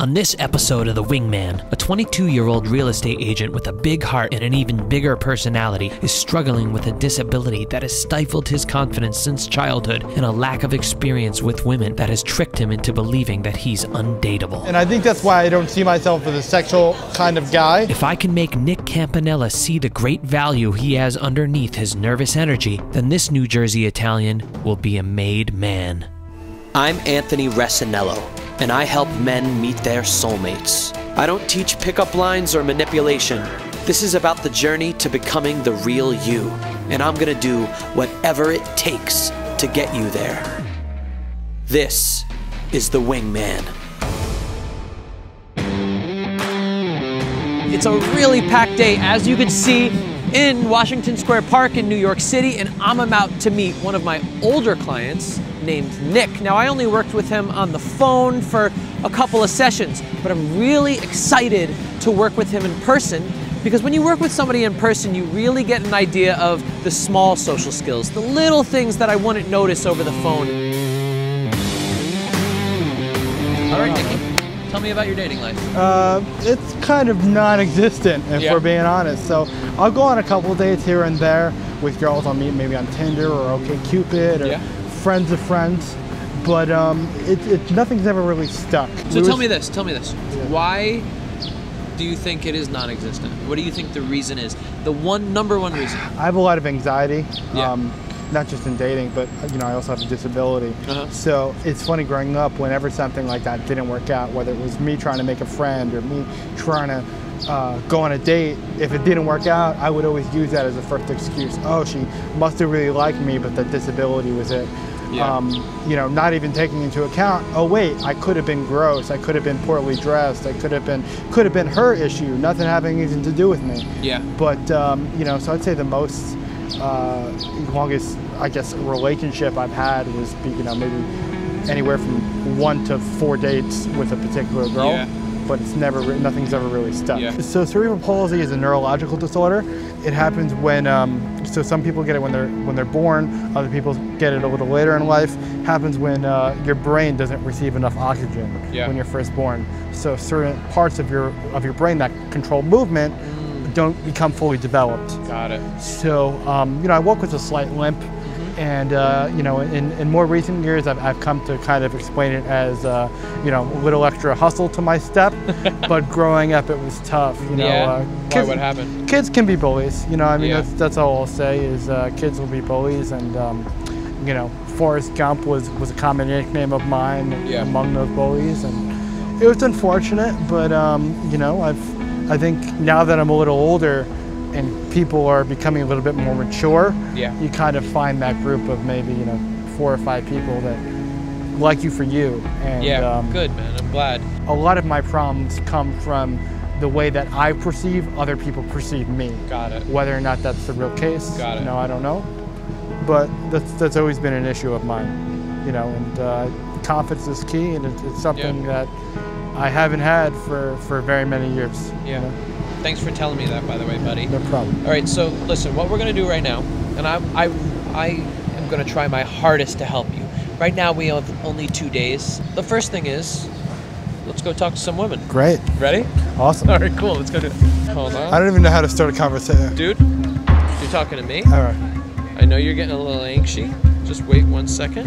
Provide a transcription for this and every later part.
On this episode of The Wingman, a 22-year-old real estate agent with a big heart and an even bigger personality is struggling with a disability that has stifled his confidence since childhood and a lack of experience with women that has tricked him into believing that he's undateable. And I think that's why I don't see myself as a sexual kind of guy. If I can make Nick Campanella see the great value he has underneath his nervous energy, then this New Jersey Italian will be a made man. I'm Anthony Recenello, and I help men meet their soulmates. I don't teach pickup lines or manipulation. This is about the journey to becoming the real you, and I'm gonna do whatever it takes to get you there. This is The Wingman. It's a really packed day, as you can see, in Washington Square Park in New York City, and I'm about to meet one of my older clients named Nick. Now, I only worked with him on the phone for a couple of sessions, but I'm really excited to work with him in person, because when you work with somebody in person, you really get an idea of the small social skills, the little things that I wouldn't notice over the phone. All right, Nicky. Tell me about your dating life. It's kind of non-existent, if we're being honest. So I'll go on a couple of dates here and there with girls I'll meet maybe on Tinder or OkCupid or friends of friends, but nothing's ever really stuck. So tell me this. Yeah. Why do you think it is non-existent? What do you think the reason is? The number one reason? I have a lot of anxiety. Not just in dating, but I also have a disability. So it's funny, growing up, whenever something like that didn't work out, whether it was me trying to make a friend or me trying to go on a date, if it didn't work out, I would always use that as a first excuse. Oh, she must have really liked me, but that disability was it. Not even taking into account, oh wait, I could have been gross, I could have been poorly dressed, I could have been her issue, nothing having anything to do with me. But so I'd say the most longest, I guess, relationship I've had was maybe anywhere from 1 to 4 dates with a particular girl. But it's nothing's ever really stuck. So cerebral palsy is a neurological disorder. It happens when so some people get it when they're born, other people get it a little later in life. It happens when your brain doesn't receive enough oxygen when you're first born. So certain parts of your brain that control movement don't become fully developed. Got it. So I walk with a slight limp. And in more recent years, I've come to kind of explain it as a little extra hustle to my step. But growing up, it was tough. Why? What happened? Kids can be bullies. That's all I'll say is kids will be bullies, and Forrest Gump was a common nickname of mine among those bullies, and it was unfortunate. But I think now that I'm a little older, and people are becoming a little bit more mature, you kind of find that group of maybe 4 or 5 people that like you for you. And good, man, I'm glad. A lot of my problems come from the way that I perceive other people perceive me. Got it. Whether or not that's the real case, Got it. I don't know. But that's always been an issue of mine. And confidence is key, and it's something that I haven't had for very many years. Thanks for telling me that, by the way, buddy. No problem. All right, so listen, what we're going to do right now, and I am going to try my hardest to help you. Right now, we have only 2 days. The first thing is, let's go talk to some women. Great. Ready? Awesome. All right, cool. Let's go do it. Hold on. I don't even know how to start a conversation. Dude, you're talking to me? All right. I know you're getting a little anxious. Just wait 1 second.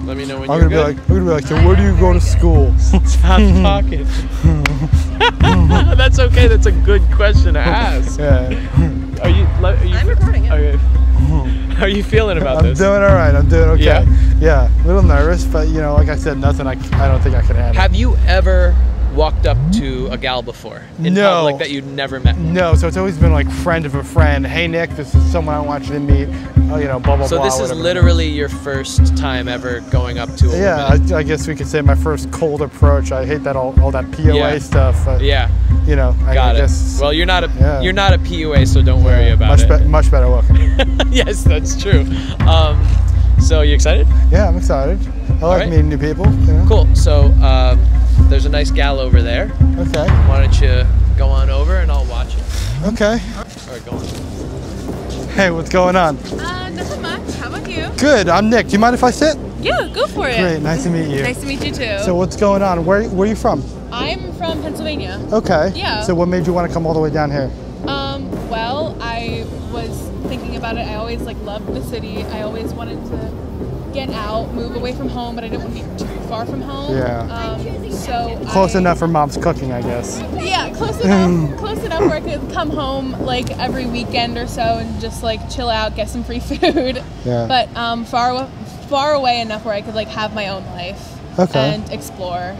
Let me know when you're good. I'm gonna be like, so where do you go to school? Stop talking. That's okay. That's a good question to ask. Are you I'm recording it. How are you feeling about this? I'm doing all right. I'm doing okay. Yeah, a little nervous, but like I said, nothing I don't think I could handle. Have you ever walked up to a gal before in public that you'd never met? No, so it's always been like friend of a friend. Hey Nick, this is someone I want you to meet. Blah blah blah. So this is literally your first time ever going up to a woman? I guess we could say my first cold approach. I hate that all that PUA stuff. Got I guess, it. Well, you're not a PUA, so don't worry about it. Much better looking. Yes, that's true. So you excited? Yeah, I'm excited. I like meeting new people. Cool. So there's a nice gal over there. Okay. Why don't you go on over and I'll watch you? Okay. All right, go on. Hey, what's going on? Nothing much. How about you? Good. I'm Nick. Do you mind if I sit? Yeah, go for it. Great, nice to meet you. Nice to meet you too. So what's going on? Where are you from? I'm from Pennsylvania. Okay. Yeah. So what made you want to come all the way down here? Well, I was thinking about it. I always loved the city. I always wanted to get out, move away from home, but I didn't want to be too far from home. Yeah. Close enough for mom's cooking, I guess. Yeah, close enough. Close enough where I could come home every weekend or so and just chill out, get some free food. Yeah. But far away enough where I could have my own life. Okay. And explore.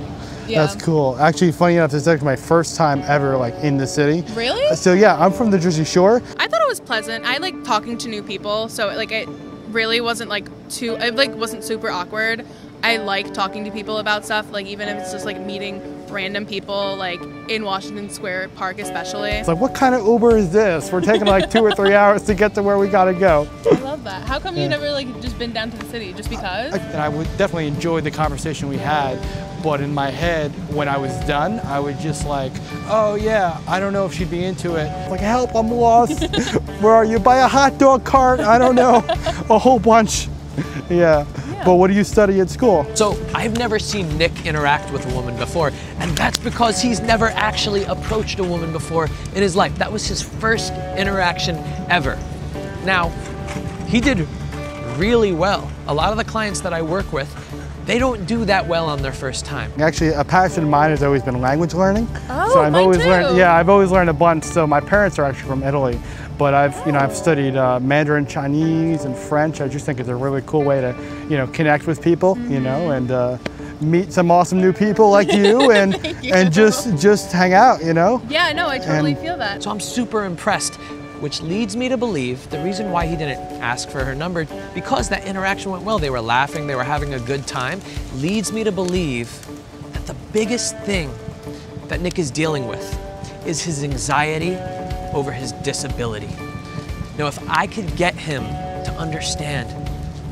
Yeah. That's cool. Actually, funny enough, this is actually my first time ever in the city. Really? So yeah, I'm from the Jersey Shore. I thought it was pleasant. I like talking to new people, so it really wasn't it wasn't super awkward. I like talking to people about stuff, even if it's just meeting random people in Washington Square Park especially. It's what kind of Uber is this? We're taking 2 or 3 hours to get to where we gotta go. I love that. How come you never just been down to the city? Just because? And I would definitely enjoy the conversation we had, but in my head, when I was done, I would just oh yeah, I don't know if she'd be into it. Help, I'm lost. Where are you? Buy a hot dog cart? I don't know. A whole bunch. Yeah. But what do you study at school? So I've never seen Nick interact with a woman before, and that's because he's never actually approached a woman before in his life. That was his first interaction ever. Now, he did really well. A lot of the clients that I work with, they don't do that well on their first time. Actually, a passion of mine has always been language learning. Oh, so I've mine always too. learned. Yeah, I've always learned a bunch. So my parents are actually from Italy, but I've studied Mandarin Chinese and French. I just think it's a really cool way to connect with people, and meet some awesome new people like you, and and just hang out, Yeah, no, I totally feel that. So I'm super impressed, which leads me to believe the reason why he didn't ask for her number, because that interaction went well, they were laughing, they were having a good time, leads me to believe that the biggest thing that Nick is dealing with is his anxiety over his disability. Now, if I could get him to understand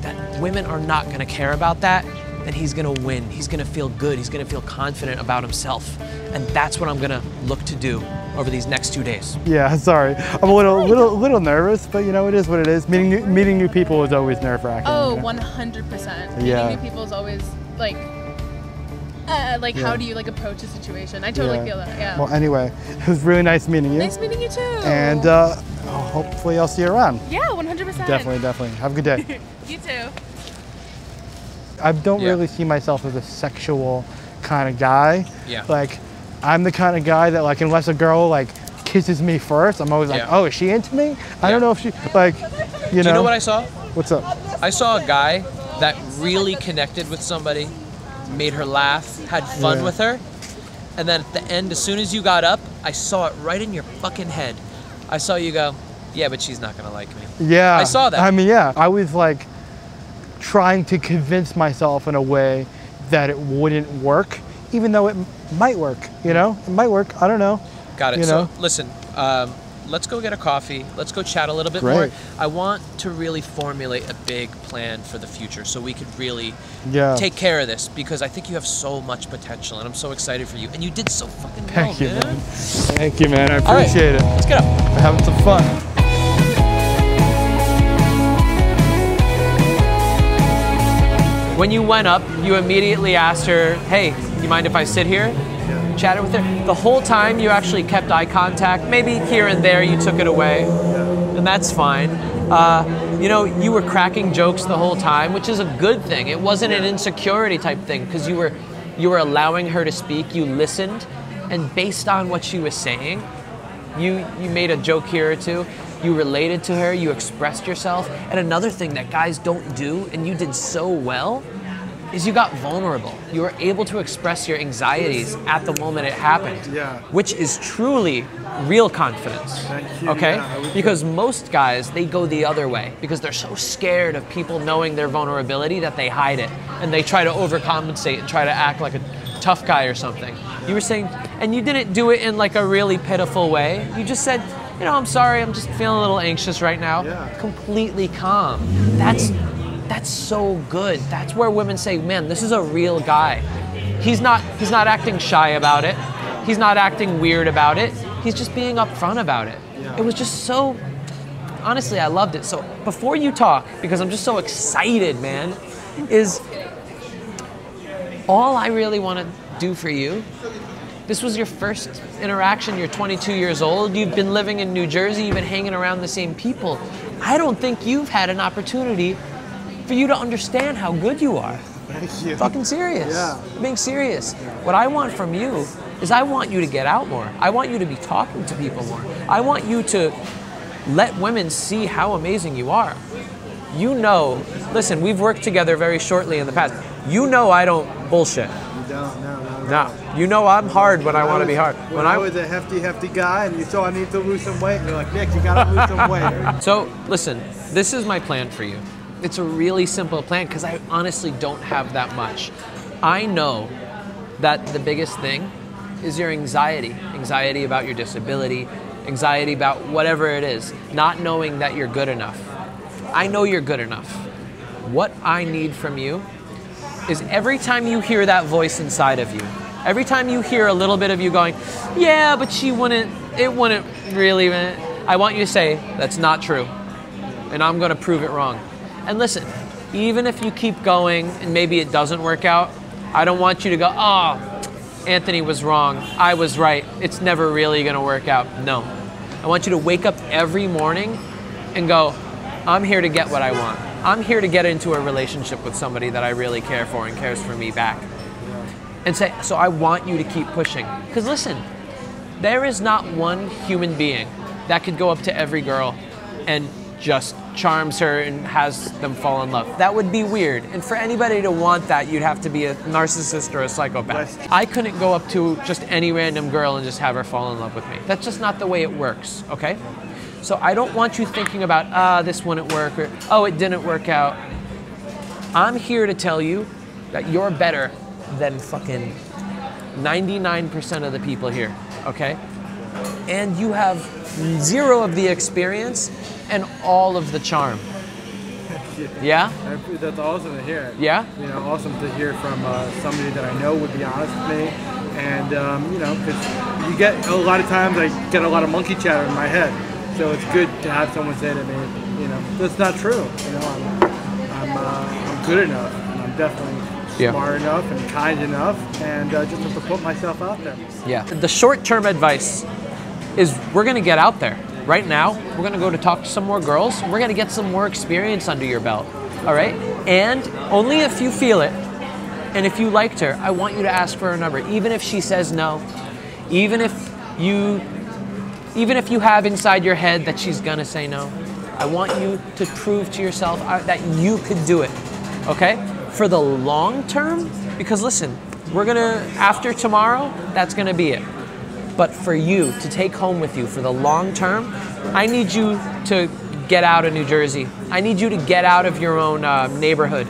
that women are not gonna care about that, then he's gonna win. He's gonna feel good. He's gonna feel confident about himself. And that's what I'm gonna look to do over these next 2 days. Yeah, sorry. I'm a little nervous, but it is what it is. Meeting new people is always nerve-wracking. Oh, 100%. Yeah. Meeting new people is always how do you approach a situation? I totally feel that. Yeah. Well, anyway, it was really nice meeting you. Nice meeting you too. And hopefully I'll see you around. Yeah, 100%. Definitely. Have a good day. You too. I don't really see myself as a sexual kind of guy. Yeah. I'm the kind of guy that unless a girl kisses me first, I'm always oh, is she into me? I don't know if she Do you know what I saw? What's up? I saw a guy that really connected with somebody, made her laugh, had fun with her, and then at the end, as soon as you got up, I saw it right in your fucking head. I saw you go, yeah, but she's not gonna like me. Yeah. I saw that. I mean, yeah. I was trying to convince myself in a way that it wouldn't work, even though it might work, It might work, I don't know. Got it. So listen, let's go get a coffee. Let's go chat a little bit more. I want to really formulate a big plan for the future so we could really take care of this, because I think you have so much potential and I'm so excited for you. And you did so fucking well, Thank you, man. Thank you, man. I appreciate it. Let's get up. We're having some fun. When you went up, you immediately asked her, hey, you mind if I sit here? Chatted with her. The whole time you actually kept eye contact. Maybe here and there you took it away, and that's fine. You were cracking jokes the whole time, which is a good thing. It wasn't an insecurity type thing, because you were allowing her to speak. You listened, and based on what she was saying, you made a joke here or two. You related to her, you expressed yourself. And another thing that guys don't do, and you did so well, is you got vulnerable. You were able to express your anxieties at the moment it happened, which is truly real confidence. Thank you. Okay? Yeah, because most guys, they go the other way because they're so scared of people knowing their vulnerability that they hide it and they try to overcompensate and try to act like a tough guy or something. You were saying, and you didn't do it in a really pitiful way. You just said, I'm sorry, I'm just feeling a little anxious right now. Completely calm. That's so good. That's where women say, man, this is a real guy. He's not acting shy about it. He's not acting weird about it. He's just being upfront about it. It was just honestly, I loved it. So before you talk, because I'm just so excited, man, is all I really want to do for you. This was your first interaction. You're 22 years old. You've been living in New Jersey. You've been hanging around the same people. I don't think you've had an opportunity for you to understand how good you are. Thank you. Fucking serious. Yeah. I'm being serious. What I want from you is I want you to get out more. I want you to be talking to people more. I want you to let women see how amazing you are. You know, listen, we've worked together very shortly in the past. You know I don't bullshit. You don't, no. No. You know I'm hard when I want to be hard. When I was a hefty guy and you saw I need to lose some weight, you're like, Nick, you gotta lose some weight. So, listen, this is my plan for you. It's a really simple plan because I honestly don't have that much. I know that the biggest thing is your anxiety. Anxiety about your disability, anxiety about whatever it is, not knowing that you're good enough. I know you're good enough. What I need from you is every time you hear that voice inside of you, every time you hear a little bit of you going, yeah, but it wouldn't really, I want you to say, that's not true. And I'm gonna prove it wrong. And listen, even if you keep going and maybe it doesn't work out, I don't want you to go, oh, Anthony was wrong, I was right, it's never really gonna work out. No. I want you to wake up every morning and go, I'm here to get what I want. I'm here to get into a relationship with somebody that I really care for and cares for me back. And say, so I want you to keep pushing. Because listen, there is not one human being that could go up to every girl and just charms her and has them fall in love. That would be weird. And for anybody to want that, you'd have to be a narcissist or a psychopath. I couldn't go up to just any random girl and just have her fall in love with me. That's just not the way it works, okay? So I don't want you thinking about, this wouldn't work, or, oh, it didn't work out. I'm here to tell you that you're better than fucking 99% of the people here, okay? And you have 0 of the experience and all of the charm. Yeah? That's awesome to hear. Yeah? You know, awesome to hear from somebody that I know would be honest with me. And, you know, because you get, a lot of times I get a lot of monkey chatter in my head. So it's good to have someone say to me, you know, that's not true. You know, I'm good enough, and I'm definitely smart enough and kind enough, and just have to put myself out there. Yeah. The short-term advice is we're gonna get out there. Right now, we're gonna go to talk to some more girls. We're gonna get some more experience under your belt, all right? And only if you feel it, and if you liked her, I want you to ask for her number, even if she says no, even if you have inside your head that she's gonna say no. I want you to prove to yourself that you could do it, okay? For the long term, because listen, we're gonna, after tomorrow, that's gonna be it. But for you to take home with you for the long term, I need you to get out of New Jersey. I need you to get out of your own neighborhood.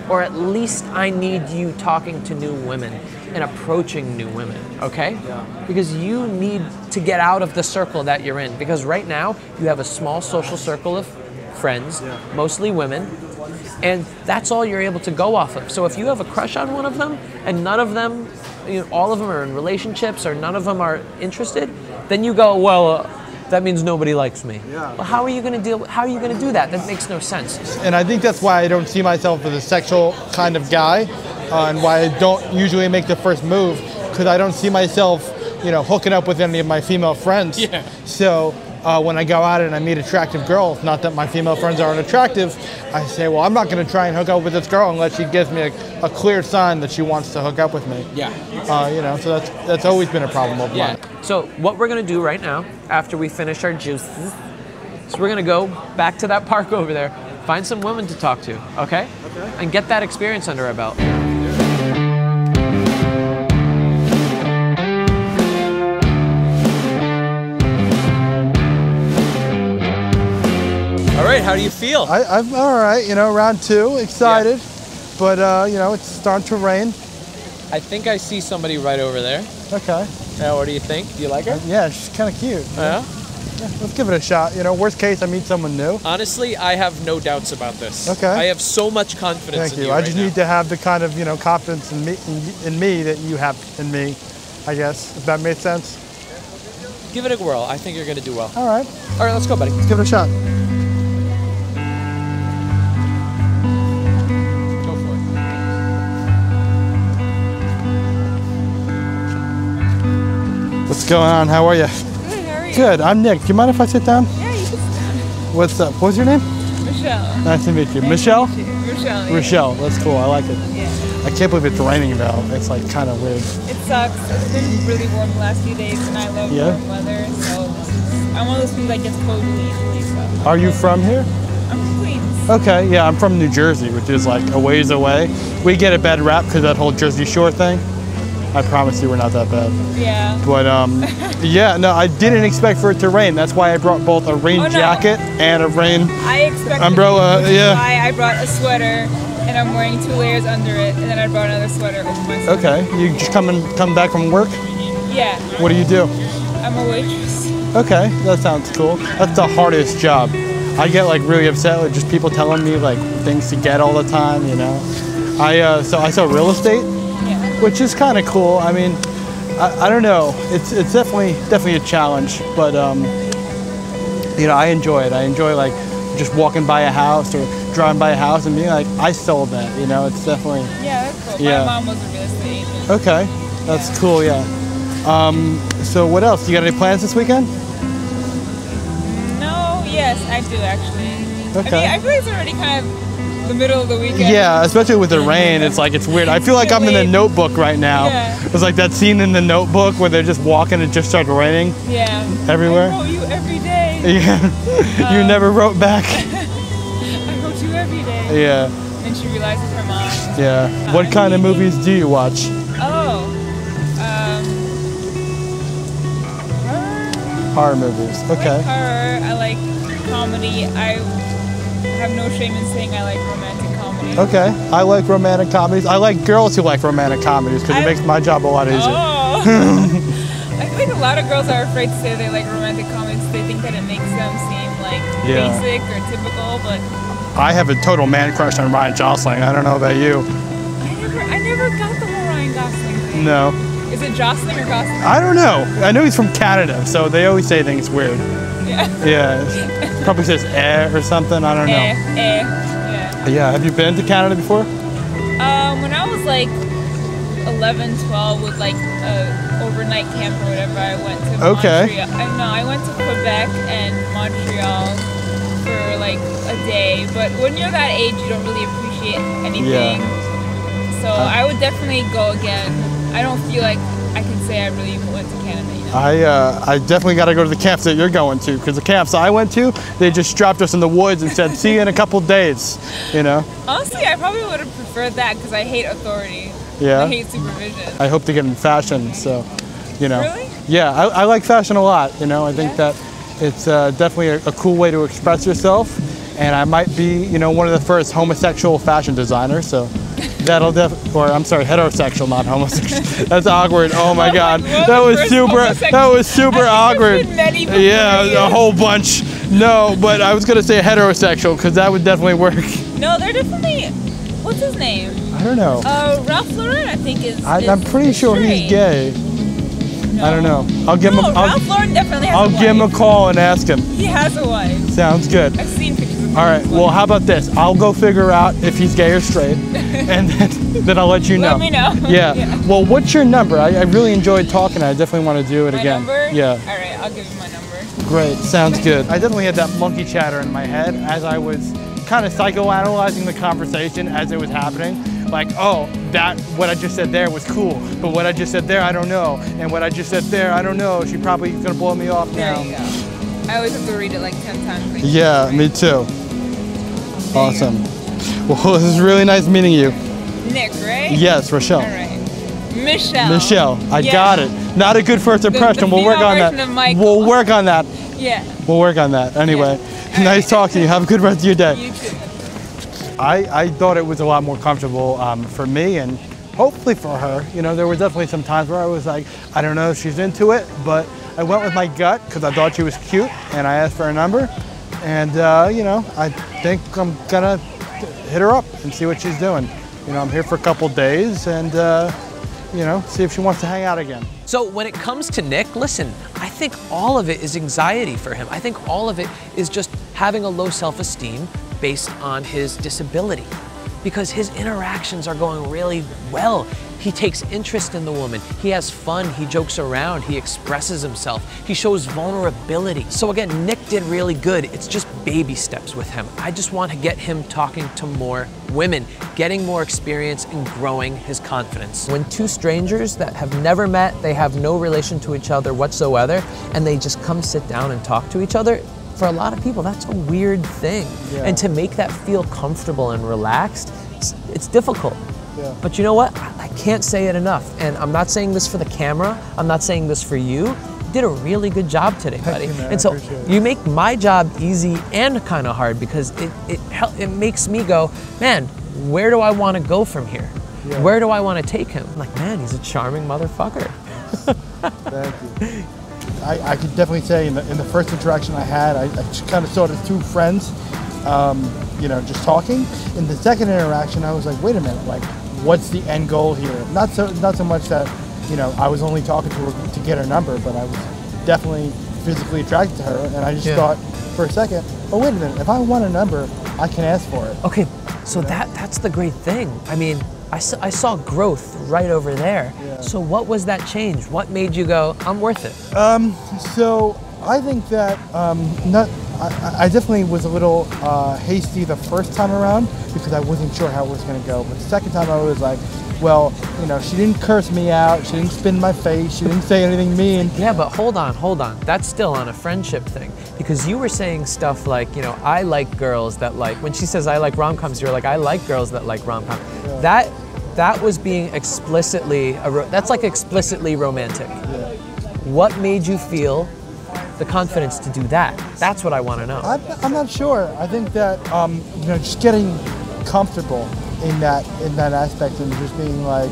Or at least I need you talking to new women and approaching new women, okay? Yeah. Because you need to get out of the circle that you're in. Because right now, you have a small social circle of friends, mostly women, and that's all you're able to go off of. So if you have a crush on one of them, and none of them, you know, all of them are in relationships, or none of them are interested, then you go, well, that means nobody likes me. Yeah. Well, how are you going to do that? That makes no sense. And I think that's why I don't see myself as a sexual kind of guy, and why I don't usually make the first move, because I don't see myself, you know, hooking up with any of my female friends. Yeah. So when I go out and I meet attractive girls, not that my female friends aren't attractive, I say, well, I'm not going to try and hook up with this girl unless she gives me a clear sign that she wants to hook up with me. Yeah. You know, so that's always been a problem of mine. So what we're going to do right now, after we finish our juices, is we're going to go back to that park over there, find some women to talk to, okay? Okay. And get that experience under our belt. All right, how do you feel? I'm all right, you know, round 2, excited, but, you know, it's starting to rain. I think I see somebody right over there. Okay. Now, what do you think? Do you like her? Yeah, she's kind of cute. Yeah? Yeah, let's give it a shot. You know, worst case, I meet someone new. Honestly, I have no doubts about this. Okay. I have so much confidence in you. I just need to have the kind of, you know, confidence in me that you have in me, I guess, if that made sense. Give it a whirl. I think you're going to do well. All right. All right, let's go, buddy. Let's give it a shot. Go for it. What's going on? How are you? Good, how are you? Good. I'm Nick. Do you mind if I sit down? Yeah, you can sit down. What's up? What's your name? Michelle. Nice to meet you. Nice Michelle? to meet you. Rochelle. Yeah. Rochelle. That's cool. I like it. Yeah. I can't believe it's raining though. It's like kind of weird. It sucks. It's been really warm the last few days, and I love warm weather. So I'm one of those people that gets cold really easily. So. Are you from here? I'm from Queens. Okay. Yeah, I'm from New Jersey, which is like a ways away. We get a bad rap because that whole Jersey Shore thing. I promise you we're not that bad. Yeah. But yeah, no, I didn't expect for it to rain. That's why I brought both a rain jacket and a rain umbrella. Yeah. I brought a sweater, and I'm wearing 2 layers under it, and then I brought another sweater over my sweater. Okay. You just come back from work? Yeah. What do you do? I'm a waitress. Okay, that sounds cool. That's the hardest job. I get like really upset with just people telling me like things to get all the time, you know. So I sell real estate. Which is kind of cool. I mean, I don't know. It's definitely a challenge, but you know, I enjoy it. I enjoy like just walking by a house or driving by a house and being like, I sold that. You know, it's definitely. Yeah, that's cool. My mom was a real estate agent. Okay, that's cool. Yeah. So what else? You got any plans this weekend? No. Yes, I do actually. Okay. I mean, I feel like it's already kind of the middle of the weekend. Yeah, especially with the rain, it's like, it's weird. I feel like I'm in The Notebook right now. Yeah. It's like that scene in The Notebook where they're just walking and it just started raining. Yeah. Everywhere. I wrote you every day. Yeah. You never wrote back. I wrote you every day. Yeah. And she realizes her mom. Yeah. What kind of movies do you watch? Oh. Horror movies. Okay. I like horror. I like comedy. I have no shame in saying I like romantic comedy. Okay, I like romantic comedies. I like girls who like romantic comedies because it makes my job a lot easier. Oh. I think a lot of girls are afraid to say they like romantic comedies. They think that it makes them seem like basic or typical, but I have a total man crush on Ryan Gosling. I don't know about you. I never got the whole Ryan Gosling thing. No. Is it Jocelyn or Gosling? I don't know. I know he's from Canada, so they always say things weird. Yeah. Yeah. Probably says or something. I don't know. Yeah. Yeah. Have you been to Canada before? When I was like 11, 12 with like overnight camp or whatever, I went to Montreal. I went to Quebec and Montreal for like a day. But when you're that age, you don't really appreciate anything. Yeah. So I would definitely go again. I don't feel like I can say I really went to Canada. You know? I definitely got to go to the camps that you're going to, because the camps I went to, they just dropped us in the woods and said, see you in a couple days, you know? Honestly, I probably would have preferred that because I hate authority. Yeah? I hate supervision. I hope to get in fashion, so, you know. Really? Yeah, I like fashion a lot, you know. I think that it's definitely a cool way to express yourself, and I might be, you know, one of the first homosexual fashion designers, so that'll heterosexual, not homosexual. That's awkward. Oh my God, that was super awkward. Yeah, a whole bunch. No, but I was gonna say heterosexual because that would definitely work. No, they're definitely. What's his name? I don't know. Ralph Lauren, I think is. I'm pretty sure he's gay. No. I don't know. I'll give him. Ralph Lauren definitely has a wife. I'll give him a call and ask him. He has a wife. Sounds good. I've seen pictures of him. All right. Well, how about this? I'll go figure out if he's gay or straight, and then I'll let you know. Let me know. Yeah. Well, what's your number? I really enjoyed talking. I definitely want to do it again. My number? Yeah. All right. I'll give you my number. Great. Sounds good. I definitely had that monkey chatter in my head as I was kind of psychoanalyzing the conversation as it was happening. Like, oh, what I just said there was cool, but what I just said there, I don't know. And what I just said there, I don't know. She probably gonna blow me off now. There you go. I always have to read it like 10 times. Yeah, me too. Awesome. Well, this is really nice meeting you. Nick, right? Yes, Rochelle. All right. Michelle. Michelle, I got it. Not a good first impression. We'll work on that. We'll work on that. Yeah. We'll work on that. Anyway, nice talking to you. Have a good rest of your day. You too. I thought it was a lot more comfortable for me and hopefully for her. You know, there were definitely some times where I was like, I don't know if she's into it, but I went with my gut because I thought she was cute and I asked for her number. And, you know, I think I'm gonna hit her up and see what she's doing. You know, I'm here for a couple days and, you know, see if she wants to hang out again. So when it comes to Nick, listen, I think all of it is anxiety for him. I think all of it is just having a low self-esteem based on his disability. because his interactions are going really well. He takes interest in the woman, he has fun, he jokes around, he expresses himself, he shows vulnerability. So again, Nick did really good. It's just baby steps with him. I just want to get him talking to more women, getting more experience and growing his confidence. When two strangers that have never met, they have no relation to each other whatsoever, and they just come sit down and talk to each other, for a lot of people, that's a weird thing. Yeah. And to make that feel comfortable and relaxed, it's difficult. Yeah. But you know what? I can't say it enough. And I'm not saying this for the camera. I'm not saying this for you. You did a really good job today, buddy. Thank you, man. And so I you make my job easy and kind of hard, because it makes me go, man, where do I want to go from here? Yeah. Where do I want to take him? I'm like, man, he's a charming motherfucker. Thank you. I could definitely say in the first interaction I had, I just kind of saw it as two friends, you know, just talking. In the second interaction, I was like, wait a minute, like, what's the end goal here? Not so much that, you know, I was only talking to her to get her number, but I was definitely physically attracted to her, and I just thought for a second, oh, wait a minute, if I want a number, I can ask for it. Okay, so that's the great thing. I mean, I saw growth right over there. Yeah. So what was that change? What made you go, I'm worth it? So I think that I definitely was a little hasty the first time around, because I wasn't sure how it was going to go. But the second time I was like, well, you know, she didn't curse me out, she didn't spit in my face, she didn't say anything mean. Yeah, but hold on. That's still on a friendship thing. Because you were saying stuff like, you know, I like girls that like, when she says I like rom-coms, you're like, I like girls that like rom-coms. Yeah. That was being explicitly, that's like explicitly romantic. Yeah. What made you feel the confidence to do that? That's what I want to know. I'm not sure. I think that, you know, just getting comfortable in that aspect, and just being like,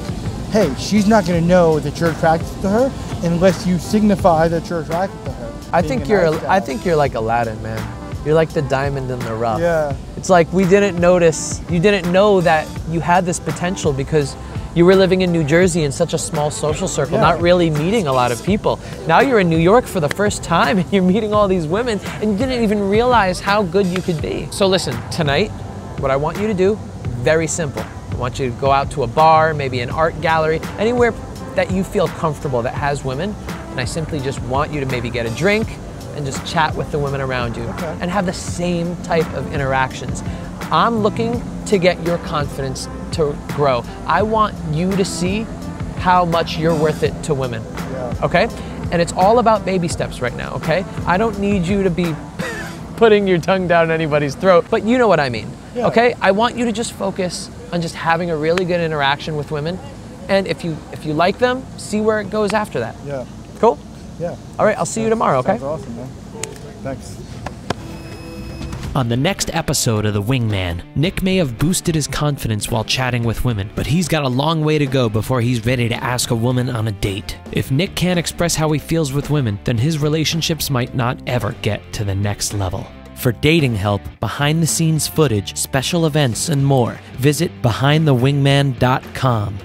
hey, she's not going to know that you're attracted to her unless you signify that you're attracted to her. I think you're like Aladdin, man. You're like the diamond in the rough. Yeah. It's like we didn't notice, you didn't know that you had this potential because you were living in New Jersey in such a small social circle, not really meeting a lot of people. Now you're in New York for the first time and you're meeting all these women and you didn't even realize how good you could be. So listen, tonight, what I want you to do, very simple. I want you to go out to a bar, maybe an art gallery, anywhere that you feel comfortable that has women. And I simply just want you to maybe get a drink and just chat with the women around you and have the same type of interactions. I'm looking to get your confidence to grow. I want you to see how much you're worth it to women, okay? And it's all about baby steps right now, okay? I don't need you to be putting your tongue down anybody's throat, but you know what I mean, okay? I want you to just focus on just having a really good interaction with women, and if you like them, see where it goes after that. Yeah. Cool? Yeah. All right, I'll see you tomorrow, okay? Sounds awesome, man. Thanks. On the next episode of The Wingman, Nick may have boosted his confidence while chatting with women, but he's got a long way to go before he's ready to ask a woman on a date. If Nick can't express how he feels with women, then his relationships might not ever get to the next level. For dating help, behind-the-scenes footage, special events, and more, visit BehindTheWingman.com.